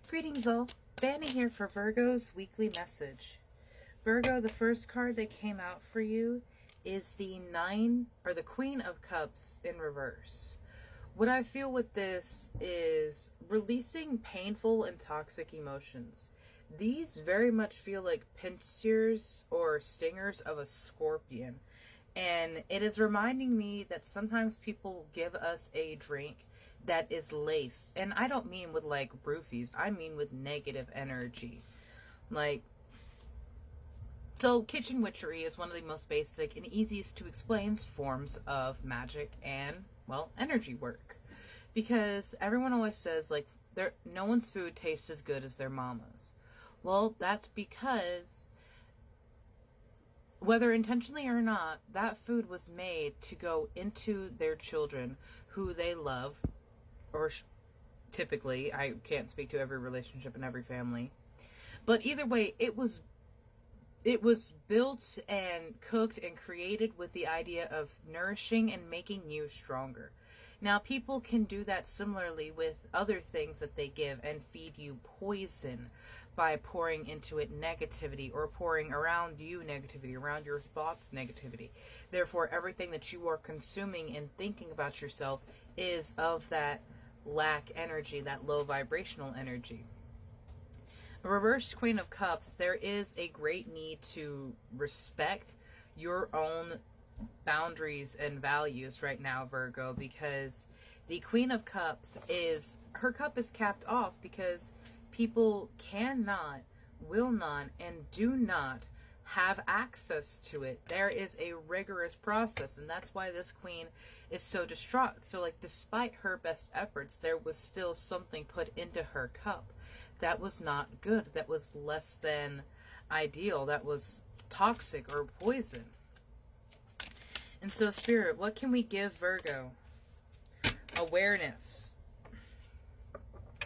Greetings all, Fanny here for Virgo's weekly message. Virgo, the first card that came out for you is the Queen of Cups in reverse. What I feel with this is releasing painful and toxic emotions. These very much feel like pincers or stingers of a scorpion. And it is reminding me that sometimes people give us a drink that is laced. And I don't mean with like roofies. I mean with negative energy. So kitchen witchery is one of the most basic and easiest to explain forms of magic and, well, energy work. Because everyone always says, like, no one's food tastes as good as their mama's. Well, that's because whether intentionally or not, that food was made to go into their children who they love, or typically, I can't speak to every relationship and every family, but either way, it was built and cooked and created with the idea of nourishing and making you stronger. Now, people can do that similarly with other things that they give and feed you poison by pouring into it negativity or pouring around you negativity, around your thoughts negativity. Therefore, everything that you are consuming and thinking about yourself is of that lack energy, that low vibrational energy. A reversed Queen of Cups, there is a great need to respect your own boundaries and values right now, Virgo, because the Queen of Cups her cup is capped off because people cannot, will not, and do not have access to it. There is a rigorous process, and that's why this queen is so distraught. So, like, despite her best efforts, there was still something put into her cup that was not good, that was less than ideal, that was toxic or poison. And so, Spirit, what can we give Virgo? Awareness.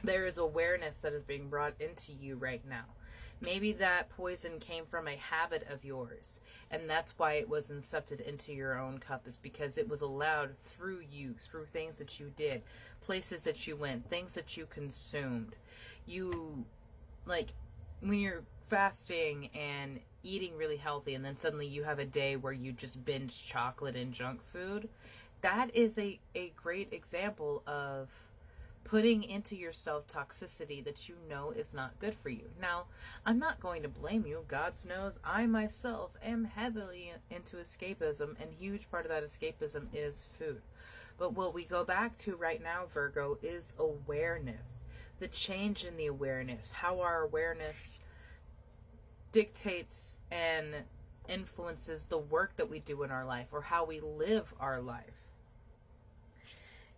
There is awareness that is being brought into you right now. Maybe that poison came from a habit of yours, and that's why it was incepted into your own cup, is because it was allowed through you, through things that you did, places that you went, things that you consumed. You, like, when you're fasting and eating really healthy, and then suddenly you have a day where you just binge chocolate and junk food, that is a great example of putting into yourself toxicity that you know is not good for you. Now, I'm not going to blame you. God knows I myself am heavily into escapism, and a huge part of that escapism is food. But what we go back to right now, Virgo, is awareness. The change in the awareness. How our awareness dictates and influences the work that we do in our life, or how we live our life.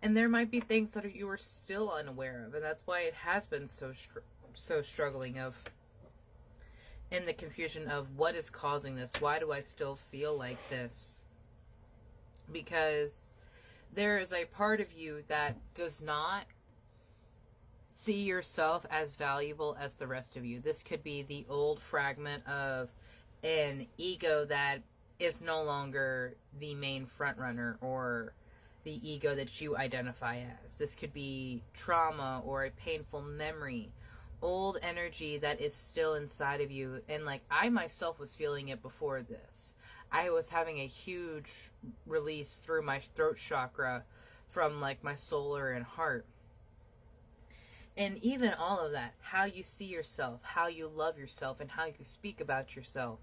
And there might be things that you are still unaware of, and that's why it has been so struggling in the confusion of what is causing this. Why do I still feel like this? Because there is a part of you that does not see yourself as valuable as the rest of you. This could be the old fragment of an ego that is no longer the main front runner, or the ego that you identify as. This could be trauma or a painful memory, old energy that is still inside of you. And like, I myself was feeling it before this. I was having a huge release through my throat chakra from like my solar and heart. And even all of that, how you see yourself, how you love yourself, and how you speak about yourself,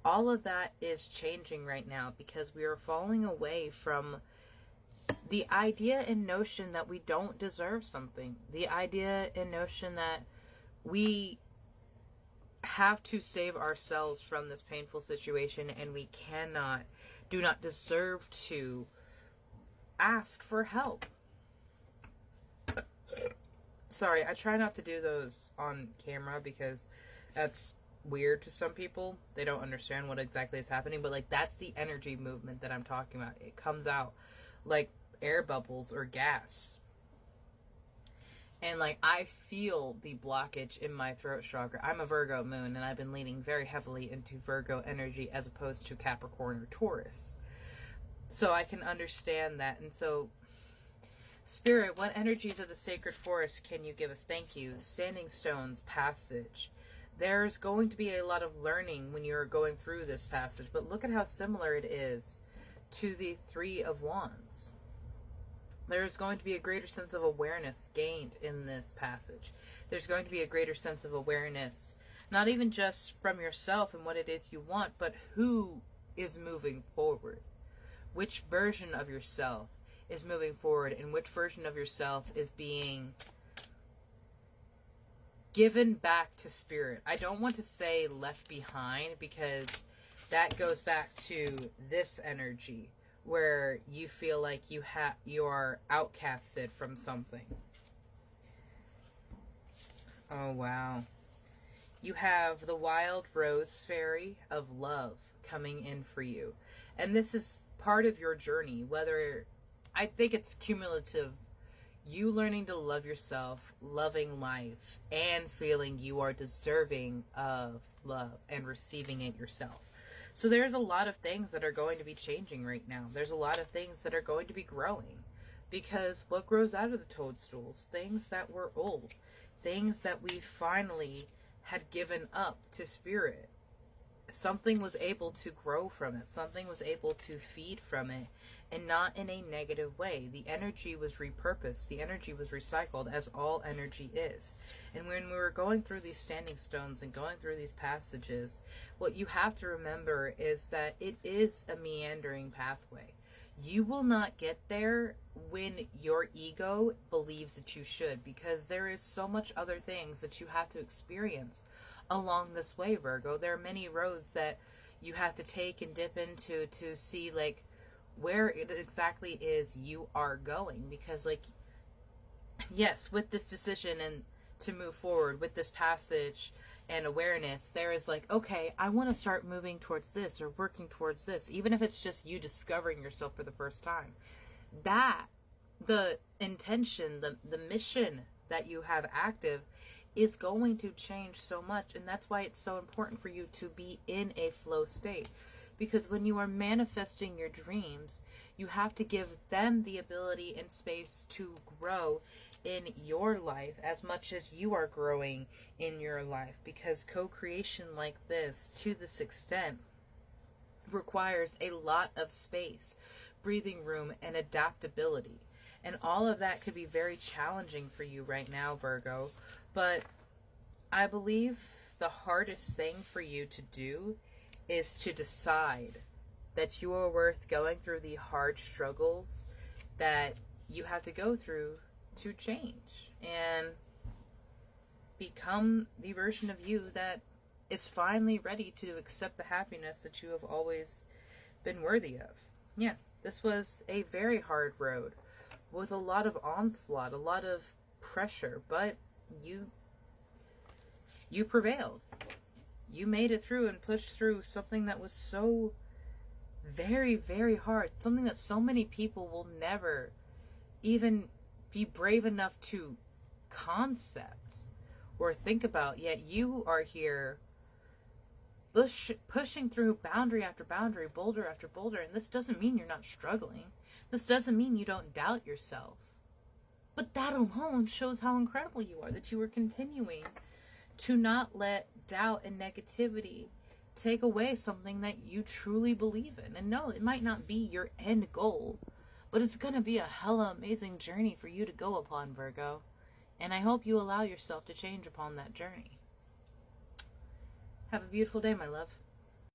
all of that is changing right now because we are falling away from the idea and notion that we don't deserve something. The idea and notion that we have to save ourselves from this painful situation, and we do not deserve to ask for help. Sorry, I try not to do those on camera because that's weird to some people. They don't understand what exactly is happening, but like, that's the energy movement that I'm talking about. It comes out like air bubbles or gas. And like, I feel the blockage in my throat chakra. I'm a Virgo moon, and I've been leaning very heavily into Virgo energy as opposed to Capricorn or Taurus. So I can understand that. And so Spirit, what energies of the sacred forest can you give us? Thank you. Standing stones, passage. There's going to be a lot of learning when you're going through this passage, but look at how similar it is to the Three of Wands. There's going to be a greater sense of awareness gained in this passage. There's going to be a greater sense of awareness, not even just from yourself and what it is you want, but who is moving forward. Which version of yourself is moving forward, and which version of yourself is being given back to spirit. I don't want to say left behind, because that goes back to this energy where you feel like you are outcasted from something. Oh wow. You have the wild rose fairy of love coming in for you. And this is part of your journey, whether I think it's cumulative. You learning to love yourself, loving life, and feeling you are deserving of love and receiving it yourself. So there's a lot of things that are going to be changing right now. There's a lot of things that are going to be growing. Because what grows out of the toadstools? Things that were old. Things that we finally had given up to spirit. Something was able to grow from it. Something was able to feed from it. And not in a negative way. The energy was repurposed. The energy was recycled, as all energy is. And when we were going through these standing stones and going through these passages, what you have to remember is that it is a meandering pathway. You will not get there when your ego believes that you should, because there is so much other things that you have to experience along this way, Virgo. There are many roads that you have to take and dip into to see, like, where it exactly is you are going. Because, like, yes, with this decision and to move forward with this passage and awareness, there is like, okay, I want to start moving towards this or working towards this, even if it's just you discovering yourself for the first time. That the intention, the mission that you have active is going to change so much. And that's why it's so important for you to be in a flow state. Because when you are manifesting your dreams, you have to give them the ability and space to grow in your life as much as you are growing in your life. Because co-creation like this, to this extent, requires a lot of space, breathing room, and adaptability. And all of that could be very challenging for you right now, Virgo. But I believe the hardest thing for you to do is to decide that you are worth going through the hard struggles that you have to go through to change and become the version of you that is finally ready to accept the happiness that you have always been worthy of. Yeah, this was a very hard road with a lot of onslaught, a lot of pressure, but you prevailed. You made it through and pushed through something that was so very, very hard. Something that so many people will never even be brave enough to concept or think about. Yet you are here pushing through boundary after boundary, boulder after boulder. And this doesn't mean you're not struggling. This doesn't mean you don't doubt yourself. But that alone shows how incredible you are, that you are continuing to not let doubt and negativity take away something that you truly believe in. And no, it might not be your end goal, but it's going to be a hella amazing journey for you to go upon, Virgo. And I hope you allow yourself to change upon that journey. Have a beautiful day, my love.